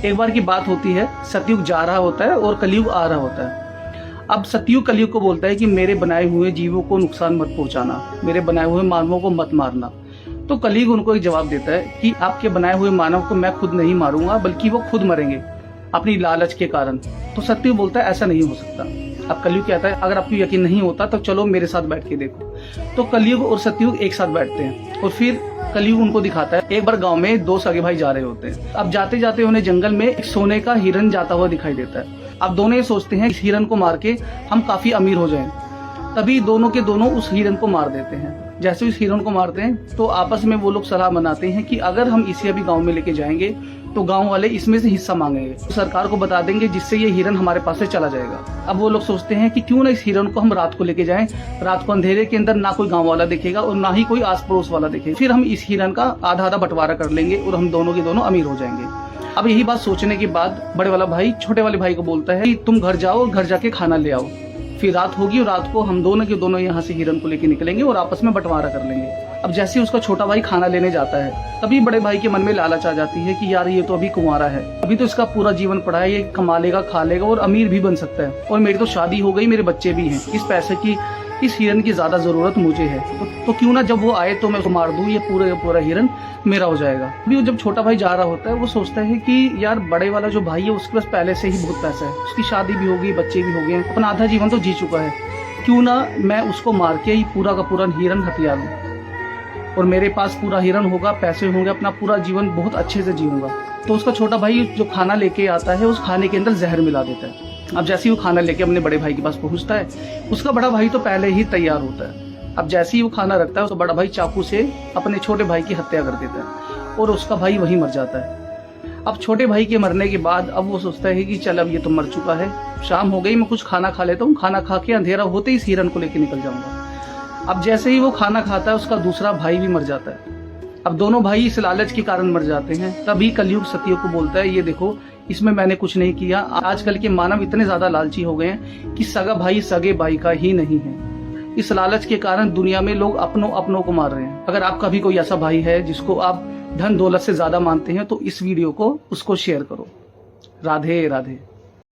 एक बार की बात होती है, सतयुग जा रहा होता है और कलयुग आ रहा होता है। अब सतयुग कलयुग को बोलता है कि मेरे बनाए हुए जीवों को नुकसान मत पहुंचाना, मेरे बनाए हुए मानवों को मत मारना। तो कलयुग उनको एक जवाब देता है कि आपके बनाए हुए मानव को मैं खुद नहीं मारूंगा, बल्कि वो खुद मरेंगे अपनी लालच के कारण। तो सतयुग बोलता है ऐसा नहीं हो सकता। अब कलयुग कहता है अगर आपको यकीन नहीं होता तो चलो मेरे साथ बैठ के देखो। तो कलयुग और सतयुग एक साथ बैठते हैं और फिर कलयुग उनको दिखाता है। एक बार गांव में दो सगे भाई जा रहे होते हैं। अब जाते जाते उन्हें जंगल में एक सोने का हिरन जाता हुआ दिखाई देता है। अब दोनों ये सोचते हैं इस हिरन को मार के हम काफी अमीर हो जाएं। तभी दोनों के दोनों उस हिरन को मार देते हैं। जैसे उस हिरन को मारते हैं तो आपस में वो लोग सलाह बनाते हैं कि अगर हम इसे अभी गांव में लेके जाएंगे तो गांव वाले इसमें से हिस्सा मांगेंगे, तो सरकार को बता देंगे, जिससे ये हिरन हमारे पास से चला जाएगा। अब वो लोग सोचते हैं कि क्यों ना इस हिरन को हम रात को लेके जाएं। रात को अंधेरे के अंदर ना कोई गांव वाला देखेगा और ना ही कोई आस पड़ोस वाला देखेगा। फिर हम इस हिरन का आधा आधा बंटवारा कर लेंगे और हम दोनों के दोनों अमीर हो जाएंगे। अब यही बात सोचने के बाद बड़े वाला भाई छोटे वाले भाई को बोलता है कि तुम घर जाओ और घर जाके खाना ले आओ। फिर रात होगी और रात को हम दोनों के दोनों यहाँ से हिरन को लेके निकलेंगे और आपस में बंटवारा कर लेंगे। अब जैसे उसका छोटा भाई खाना लेने जाता है, तभी बड़े भाई के मन में लालच आ जाती है कि यार ये तो अभी कुंवारा है, अभी तो इसका पूरा जीवन पड़ा है, ये कमा लेगा, खा लेगा और अमीर भी बन सकता है। और मेरी तो शादी हो गई, मेरे बच्चे भी हैं, इस पैसे की, इस हिरन की ज्यादा जरूरत मुझे है। तो क्यों ना जब वो आए तो मैं उसको मार दूं, ये पूरा हिरन मेरा हो जाएगा। अभी जब छोटा भाई जा रहा होता है, वो सोचता है कि यार बड़े वाला जो भाई है उसके पास पहले से ही बहुत पैसा है, उसकी शादी भी हो गई, बच्चे भी हो गए, अपना आधा जीवन तो जी चुका है। क्यों ना मैं उसको मार के ही पूरा का पूरा हिरन हथिया लूं और मेरे पास पूरा हिरन होगा, पैसे होंगे, अपना पूरा जीवन बहुत अच्छे से जीऊंगा। तो उसका छोटा भाई जो खाना लेके आता है, उस खाने के अंदर जहर मिला देता है। अब जैसे ही वो खाना लेके अपने बड़े भाई के पास पहुंचता है, उसका बड़ा भाई तो पहले ही तैयार होता है। अब जैसे ही वो खाना रखता है तो बड़ा भाई चाकू से अपने छोटे भाई की हत्या कर देता है और उसका भाई वहीं मर जाता है। अब छोटे भाई के मरने के बाद अब वो सोचता है कि चल अब ये तो मर चुका है, शाम हो गई, मैं कुछ खाना खा लेता हूँ, खाना खा के अंधेरा होते ही इस हिरन को लेके निकल जाऊंगा। अब जैसे ही वो खाना खाता है, उसका दूसरा भाई भी मर जाता है। अब दोनों भाई इस लालच के कारण मर जाते हैं। तभी कलयुग सतयुग को बोलता है ये देखो, इसमें मैंने कुछ नहीं किया। आजकल के मानव इतने ज्यादा लालची हो गए हैं कि सगा भाई सगे भाई का ही नहीं है। इस लालच के कारण दुनिया में लोग अपनों को मार रहे हैं। अगर आपका भी कोई ऐसा भाई है जिसको आप धन दौलत से ज्यादा मानते हैं तो इस वीडियो को उसको शेयर करो। राधे राधे।